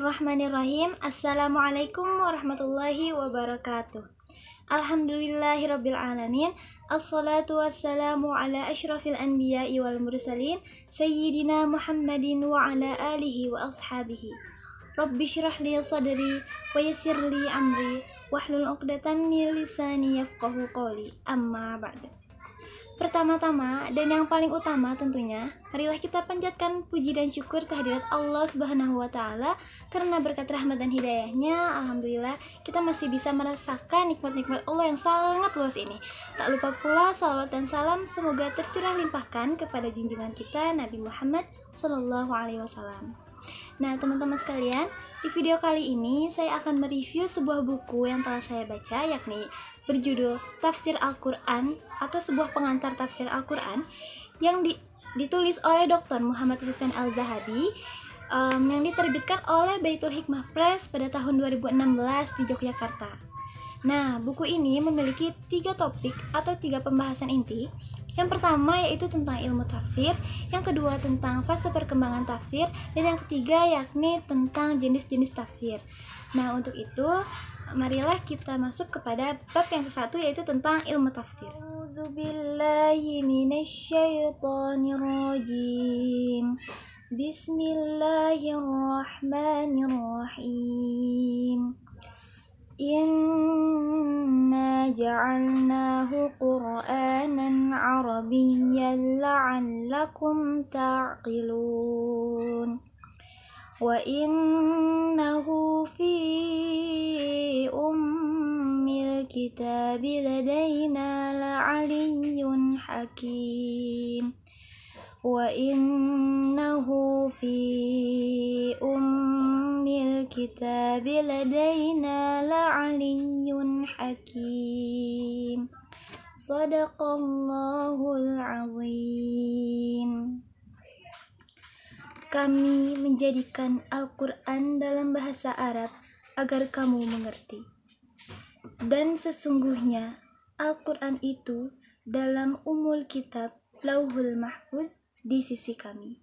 Bismillahirrahmanirrahim. Assalamualaikum warahmatullahi wabarakatuh. Alhamdulillahirrabbilalamin. Assalatu wassalamu ala ashrafil anbiya'i wal mursalin Sayyidina Muhammadin wa ala alihi wa ashabihi. Rabbi syrah li sadri wa yassir li amri wahlul 'uqdatam min lisani yafqahu qawli. Amma ba'du. Pertama-tama dan yang paling utama tentunya, marilah kita panjatkan puji dan syukur kehadirat Allah Subhanahu wa Ta'ala, karena berkat rahmat dan hidayahnya, alhamdulillah kita masih bisa merasakan nikmat-nikmat Allah yang sangat luas ini. Tak lupa pula salawat dan salam semoga tercurah limpahkan kepada junjungan kita Nabi Muhammad Sallallahu Alaihi Wasallam. Nah, teman-teman sekalian, di video kali ini saya akan mereview sebuah buku yang telah saya baca, yakni berjudul Tafsir Al-Quran atau sebuah pengantar tafsir Al-Quran yang ditulis oleh Dr. Muhammad Hussein Al-Zahabi, yang diterbitkan oleh Baitul Hikmah Press pada tahun 2016 di Yogyakarta. Nah, buku ini memiliki 3 topik atau 3 pembahasan inti. Yang pertama yaitu tentang ilmu tafsir, yang kedua tentang fase perkembangan tafsir, dan yang ketiga yakni tentang jenis-jenis tafsir. Nah, untuk itu marilah kita masuk kepada bab yang ke-1 yaitu tentang ilmu tafsir. A'udzubillahi minasyaitonirrajim. Bismillahirrahmanirrahim. Inna ja'alnahu Qur'anan Arabiyyan la'allakum ta'qilun. Wa innahu fi ummil kitabi ladaina la'aliyyun hakim. Wa innahu fi ummil kitabi ladaina la'aliyyun hakim. Shadaqallahul azim. Kami menjadikan Al-Quran dalam bahasa Arab agar kamu mengerti. Dan sesungguhnya Al-Quran itu dalam umul kitab Lauhul Mahfuz di sisi kami,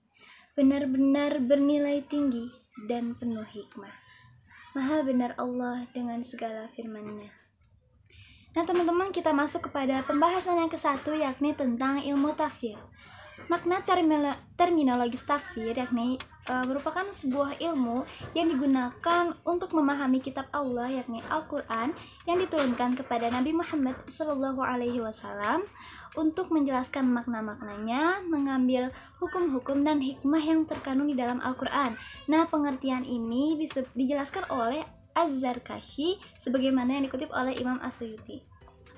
benar-benar bernilai tinggi dan penuh hikmah. Maha benar Allah dengan segala firman-Nya. Nah, teman-teman, kita masuk kepada pembahasan yang ke-1 yakni tentang ilmu tafsir. Makna terminologis tafsir yakni merupakan sebuah ilmu yang digunakan untuk memahami kitab Allah yakni Al-Quran yang diturunkan kepada Nabi Muhammad SAW untuk menjelaskan makna-maknanya, mengambil hukum-hukum dan hikmah yang terkandung di dalam Al-Quran. Nah, pengertian ini dijelaskan oleh Az-Zarkashi sebagaimana yang dikutip oleh Imam As-Suyuti.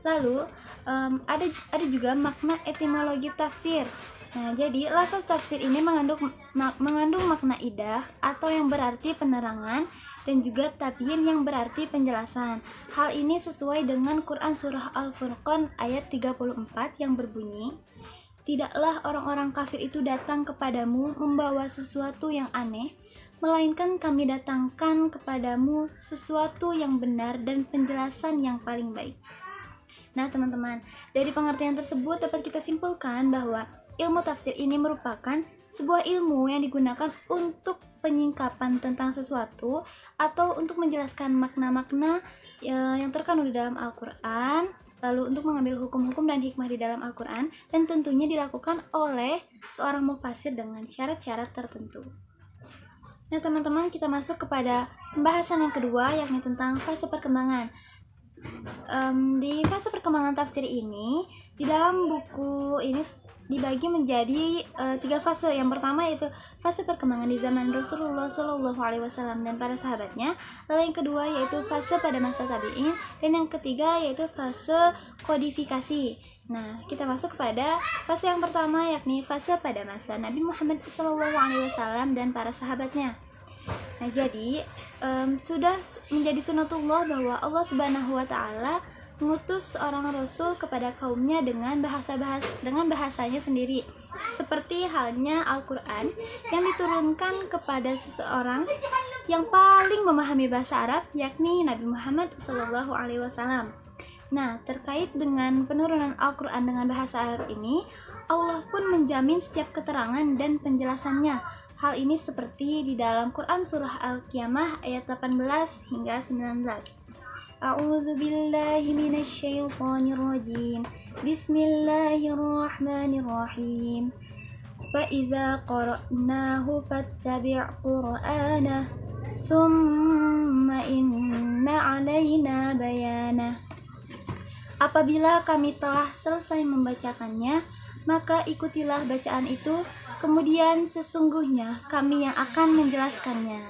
Lalu ada juga makna etimologi tafsir. Nah, jadi lafaz tafsir ini mengandung makna idah atau yang berarti penerangan dan juga tabyin yang berarti penjelasan. Hal ini sesuai dengan Quran surah Al-Furqan ayat 34 yang berbunyi, "Tidaklah orang-orang kafir itu datang kepadamu membawa sesuatu yang aneh, melainkan kami datangkan kepadamu sesuatu yang benar dan penjelasan yang paling baik." Nah, teman-teman, dari pengertian tersebut dapat kita simpulkan bahwa ilmu tafsir ini merupakan sebuah ilmu yang digunakan untuk penyingkapan tentang sesuatu atau untuk menjelaskan makna-makna yang terkandung di dalam Al-Quran, lalu untuk mengambil hukum-hukum dan hikmah di dalam Al-Quran, dan tentunya dilakukan oleh seorang mufasir dengan syarat-syarat tertentu. Nah, teman-teman, kita masuk kepada pembahasan yang kedua yakni tentang fase perkembangan. Di fase perkembangan tafsir ini, di dalam buku ini dibagi menjadi 3 fase. Yang pertama yaitu fase perkembangan di zaman Rasulullah SAW dan para sahabatnya. Lalu yang kedua yaitu fase pada masa tabi'in, dan yang ketiga yaitu fase kodifikasi. Nah, kita masuk kepada fase yang pertama yakni fase pada masa Nabi Muhammad SAW dan para sahabatnya. Nah, jadi sudah menjadi sunatullah bahwa Allah Subhanahu wa Ta'ala mengutus seorang rasul kepada kaumnya dengan bahasanya sendiri, seperti halnya Al-Quran yang diturunkan kepada seseorang yang paling memahami bahasa Arab yakni Nabi Muhammad SAW. Nah, terkait dengan penurunan Al-Quran dengan bahasa Arab ini, Allah pun menjamin setiap keterangan dan penjelasannya, Hal ini seperti di dalam Quran surah Al-Qiyamah ayat 18 hingga 19. A'udzu billahi minasy syaithanir rajim. Bismillahirrahmanirrahim. Fa idza qara'nahu fattabi' qur'anah tsumma inna 'alaina bayanah. Apabila kami telah selesai membacakannya, maka ikutilah bacaan itu, kemudian sesungguhnya kami yang akan menjelaskannya.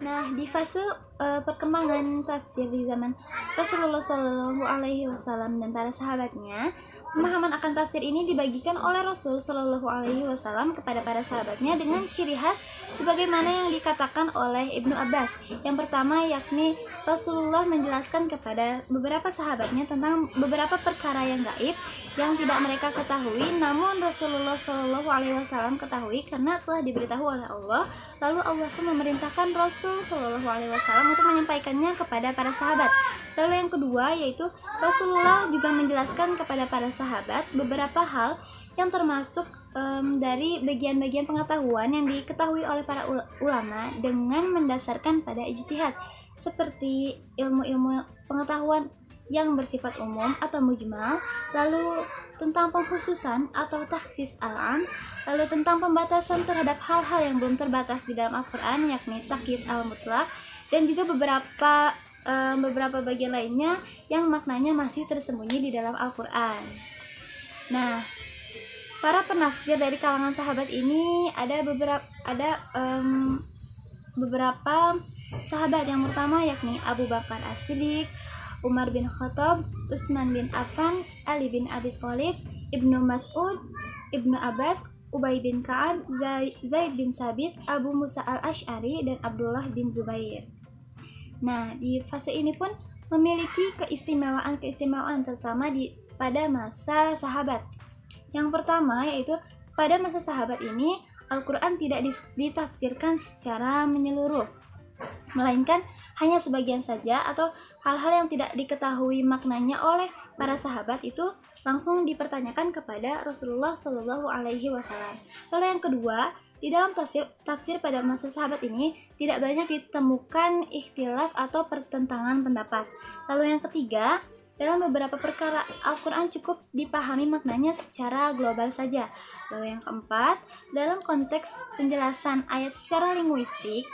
Nah, di fase perkembangan tafsir di zaman Rasulullah Shallallahu Alaihi Wasallam dan para sahabatnya, pemahaman akan tafsir ini dibagikan oleh Rasul Shallallahu Alaihi Wasallam kepada para sahabatnya dengan ciri khas sebagaimana yang dikatakan oleh Ibnu Abbas. Yang pertama yakni Rasulullah menjelaskan kepada beberapa sahabatnya tentang beberapa perkara yang gaib yang tidak mereka ketahui, namun Rasulullah Shallallahu Alaihi Wasallam ketahui karena telah diberitahu oleh Allah. Lalu Allah pun memerintahkan Rasul Shallallahu Alaihi Wasallam untuk menyampaikannya kepada para sahabat. Lalu yang kedua yaitu Rasulullah juga menjelaskan kepada para sahabat beberapa hal yang termasuk dari bagian-bagian pengetahuan yang diketahui oleh para ulama dengan mendasarkan pada ijtihad, seperti ilmu-ilmu pengetahuan yang bersifat umum atau mujmal, lalu tentang pengkhususan atau takhsis al-am, lalu tentang pembatasan terhadap hal-hal yang belum terbatas di dalam Al-Quran yakni takyid al-mutlaq, dan juga beberapa bagian lainnya yang maknanya masih tersembunyi di dalam Al-Quran. Nah, para penafsir dari kalangan sahabat ini ada beberapa sahabat. Yang pertama yakni Abu Bakar As-Siddiq, Umar bin Khattab, Utsman bin Affan, Ali bin Abi Thalib, Ibnu Mas'ud, Ibnu Abbas, Ubay bin Ka'ab, Zaid bin Sabit, Abu Musa al-Asy'ari, dan Abdullah bin Zubair. Nah, di fase ini pun memiliki keistimewaan terutama pada masa sahabat. Yang pertama yaitu pada masa sahabat ini Al-Quran tidak ditafsirkan secara menyeluruh, melainkan hanya sebagian saja, atau hal-hal yang tidak diketahui maknanya oleh para sahabat itu langsung dipertanyakan kepada Rasulullah Shallallahu Alaihi Wasallam. Lalu yang kedua, di dalam tafsir pada masa sahabat ini tidak banyak ditemukan ikhtilaf atau pertentangan pendapat. Lalu yang ketiga, dalam beberapa perkara Al-Quran cukup dipahami maknanya secara global saja. Lalu yang keempat, dalam konteks penjelasan ayat secara linguistik,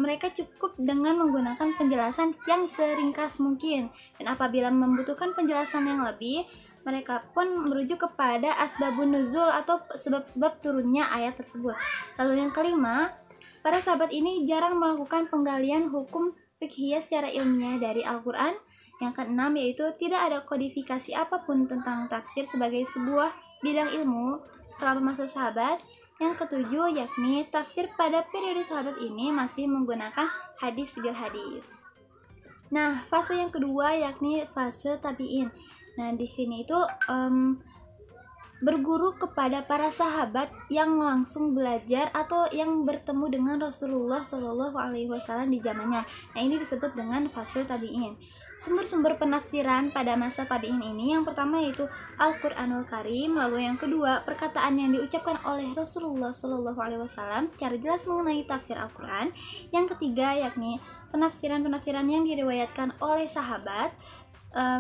mereka cukup dengan menggunakan penjelasan yang seringkas mungkin, dan apabila membutuhkan penjelasan yang lebih, mereka pun merujuk kepada asbabun nuzul atau sebab-sebab turunnya ayat tersebut. Lalu yang kelima, para sahabat ini jarang melakukan penggalian hukum fiqhiyah secara ilmiah dari Al-Quran. Yang keenam yaitu tidak ada kodifikasi apapun tentang tafsir sebagai sebuah bidang ilmu selama masa sahabat. Yang ketujuh yakni tafsir pada periode sahabat ini masih menggunakan hadis bil hadis. Nah, fase yang kedua yakni fase tabi'in. Nah, di sini itu berguru kepada para sahabat yang langsung belajar atau yang bertemu dengan Rasulullah Shallallahu Alaihi Wasallam di zamannya. Nah, ini disebut dengan fase tabi'in. Sumber-sumber penafsiran pada masa tabi'in ini yang pertama yaitu Al-Qur'anul Karim, lalu yang kedua perkataan yang diucapkan oleh Rasulullah Shallallahu Alaihi Wasallam secara jelas mengenai tafsir Al-Quran. Yang ketiga yakni penafsiran-penafsiran yang diriwayatkan oleh sahabat,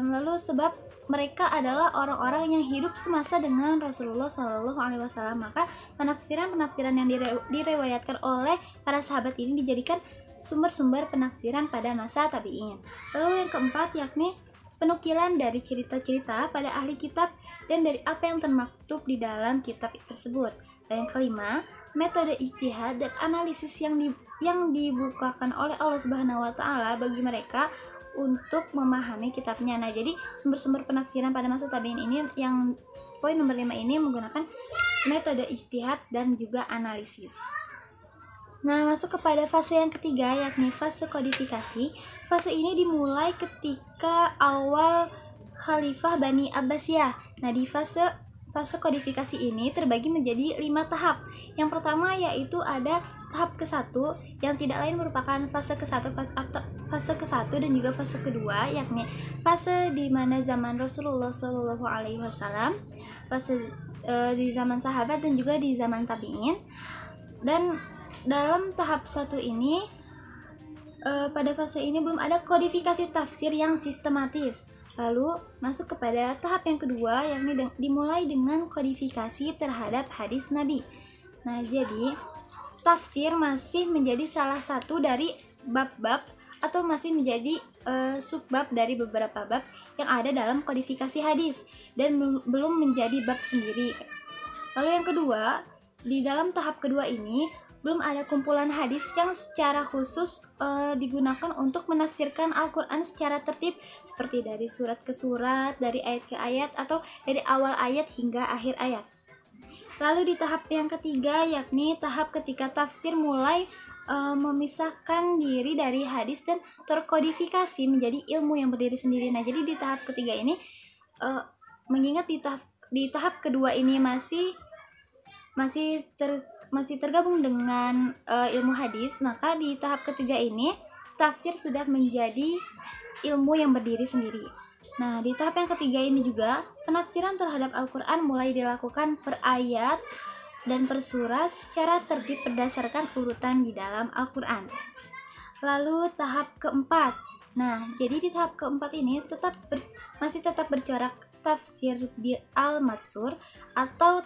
lalu sebab mereka adalah orang-orang yang hidup semasa dengan Rasulullah Shallallahu Alaihi Wasallam, maka penafsiran-penafsiran yang diriwayatkan oleh para sahabat ini dijadikan sumber-sumber penafsiran pada masa tabi'in. Lalu yang keempat yakni penukilan dari cerita-cerita pada ahli kitab dan dari apa yang termaktub di dalam kitab tersebut. Dan yang kelima, metode ijtihad dan analisis yang dibukakan oleh Allah Subhanahu wa taala bagi mereka untuk memahami kitabnya. Nah, jadi sumber-sumber penafsiran pada masa tabi'in ini yang poin nomor 5 ini menggunakan metode ijtihad dan juga analisis. Nah, masuk kepada fase yang ketiga yakni fase kodifikasi. Fase ini dimulai ketika awal Khalifah Bani Abbasiyah. Nah, di fase kodifikasi ini terbagi menjadi 5 tahap. Yang pertama yaitu ada tahap ke-1 yang tidak lain merupakan fase ke-1 dan juga fase kedua, yakni fase di mana zaman Rasulullah Shallallahu Alaihi Wasallam, fase di zaman sahabat dan juga di zaman tabi'in. Dan dalam tahap 1 ini, pada fase ini belum ada kodifikasi tafsir yang sistematis. Lalu masuk kepada tahap yang kedua, yakni dimulai dengan kodifikasi terhadap hadis Nabi. Nah, jadi tafsir masih menjadi salah satu dari bab-bab atau masih menjadi subbab dari beberapa bab yang ada dalam kodifikasi hadis dan belum menjadi bab sendiri. Lalu yang kedua, di dalam tahap kedua ini belum ada kumpulan hadis yang secara khusus digunakan untuk menafsirkan Al-Quran secara tertib, seperti dari surat ke surat, dari ayat ke ayat, atau dari awal ayat hingga akhir ayat. Lalu di tahap yang ketiga, yakni tahap ketika tafsir mulai memisahkan diri dari hadis dan terkodifikasi menjadi ilmu yang berdiri sendiri. Nah, jadi di tahap ketiga ini, mengingat di tahap kedua ini masih tergabung dengan ilmu hadis, maka di tahap ketiga ini tafsir sudah menjadi ilmu yang berdiri sendiri. Nah, di tahap yang ketiga ini juga penafsiran terhadap Al-Quran mulai dilakukan per ayat dan per surat secara tertib berdasarkan urutan di dalam Al-Quran. Lalu tahap keempat. Nah, jadi di tahap keempat ini masih tetap bercorak tafsir bil al-matsur atau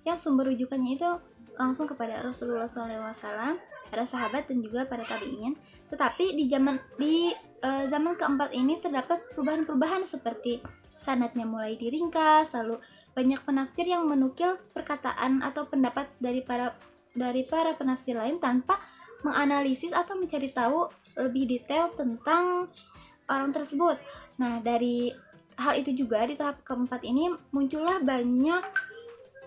yang sumber rujukannya itu langsung kepada Rasulullah SAW, para sahabat dan juga para tabi'in. Tetapi di zaman keempat ini terdapat perubahan-perubahan seperti sanadnya mulai diringkas, lalu banyak penafsir yang menukil perkataan atau pendapat dari para penafsir lain tanpa menganalisis atau mencari tahu lebih detail tentang orang tersebut. Nah, dari hal itu juga di tahap keempat ini muncullah banyak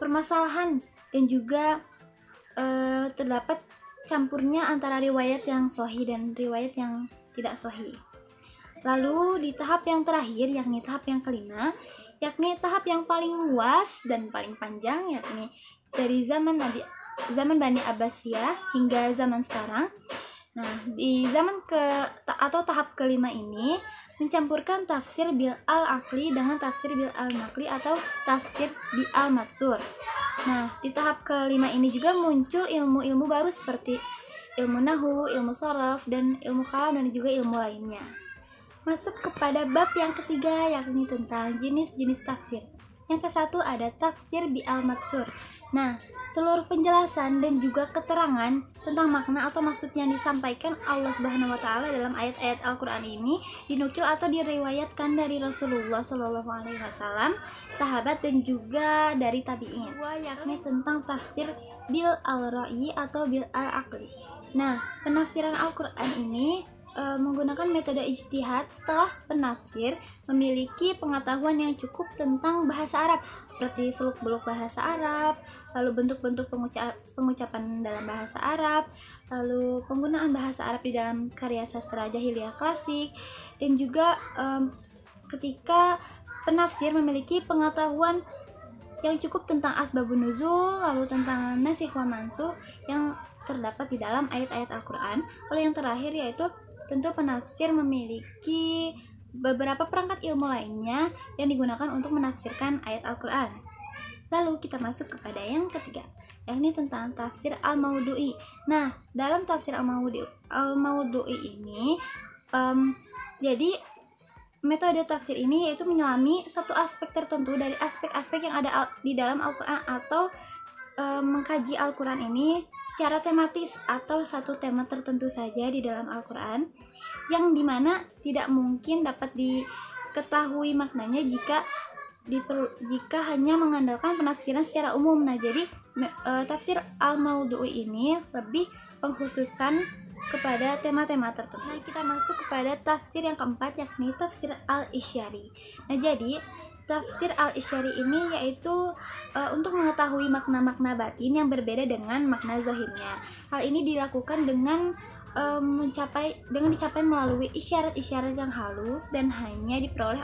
permasalahan dan juga terdapat campurnya antara riwayat yang sahih dan riwayat yang tidak sahih. Lalu di tahap yang terakhir, yakni tahap yang kelima, yakni tahap yang paling luas dan paling panjang, yakni dari zaman Bani Abbasiyah hingga zaman sekarang. Nah, di tahap kelima ini mencampurkan tafsir bil al-aqli dengan tafsir bil al-naqli atau tafsir bil al-matsur. Nah, di tahap kelima ini juga muncul ilmu-ilmu baru seperti ilmu nahu, ilmu sharaf, dan ilmu kalam, dan juga ilmu lainnya. Masuk kepada bab yang ketiga, yakni tentang jenis-jenis tafsir. Yang ke satu ada tafsir bi al-matsur. Nah, seluruh penjelasan dan juga keterangan tentang makna atau maksud yang disampaikan Allah Subhanahu wa taala dalam ayat-ayat Al-Qur'an ini dinukil atau diriwayatkan dari Rasulullah SAW, sahabat dan juga dari tabi'in. Yakni tentang tafsir bil al-ra'yi atau bil al-aqli. Nah, penafsiran Al-Qur'an ini menggunakan metode ijtihad setelah penafsir memiliki pengetahuan yang cukup tentang bahasa Arab, seperti seluk-beluk bahasa Arab, lalu bentuk-bentuk pengucapan dalam bahasa Arab, lalu penggunaan bahasa Arab di dalam karya sastra jahiliyah klasik, dan juga ketika penafsir memiliki pengetahuan yang cukup tentang asbabun nuzul, lalu tentang nasikh wa mansukh yang terdapat di dalam ayat-ayat Al-Quran. Lalu yang terakhir yaitu tentu penafsir memiliki beberapa perangkat ilmu lainnya yang digunakan untuk menafsirkan ayat Al-Quran. Lalu kita masuk kepada yang ketiga, yakni tentang tafsir al-maudu'i. Nah, dalam tafsir al-maudu'i ini, jadi metode tafsir ini yaitu menyelami satu aspek tertentu dari aspek-aspek yang ada di dalam Al-Quran, atau mengkaji Al-Quran ini secara tematis atau satu tema tertentu saja di dalam Al-Quran, yang dimana tidak mungkin dapat diketahui maknanya jika hanya mengandalkan penafsiran secara umum. Nah, jadi tafsir al-maudu'i ini lebih pengkhususan kepada tema-tema tertentu. Nah, kita masuk kepada tafsir yang keempat, yakni tafsir al-isyari. Nah, jadi tafsir al-isyari ini yaitu untuk mengetahui makna-makna batin yang berbeda dengan makna zahirnya. Hal ini dilakukan dengan dicapai melalui isyarat-isyarat yang halus dan hanya diperoleh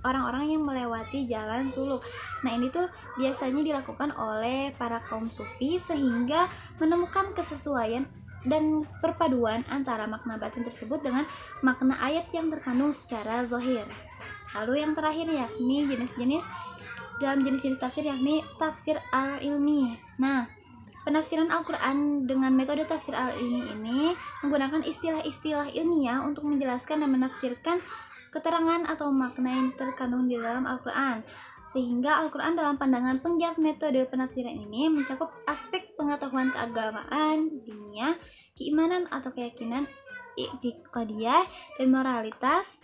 orang-orang yang melewati jalan suluk. Nah, ini tuh biasanya dilakukan oleh para kaum sufi sehingga menemukan kesesuaian dan perpaduan antara makna batin tersebut dengan makna ayat yang terkandung secara zahir. Lalu yang terakhir yakni jenis-jenis tafsir, yakni tafsir al-ilmi. Nah, Penafsiran Al-Quran dengan metode tafsir al-ilmi ini menggunakan istilah-istilah ilmiah untuk menjelaskan dan menafsirkan keterangan atau makna yang terkandung di dalam Al-Quran, sehingga Al-Quran dalam pandangan penggiat metode penafsiran ini mencakup aspek pengetahuan keagamaan, diniyah, keimanan atau keyakinan, i'tiqadiyah, dan moralitas,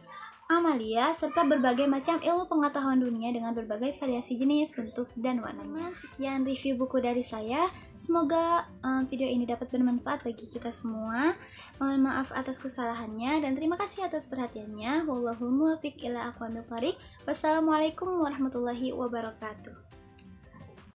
amaliyah, serta berbagai macam ilmu pengetahuan dunia dengan berbagai variasi jenis, bentuk, dan warnanya. Sekian review buku dari saya. Semoga video ini dapat bermanfaat bagi kita semua. Mohon maaf atas kesalahannya dan terima kasih atas perhatiannya. Wallahul muwaffiq ila aqwamit thoriq. Wassalamualaikum warahmatullahi wabarakatuh.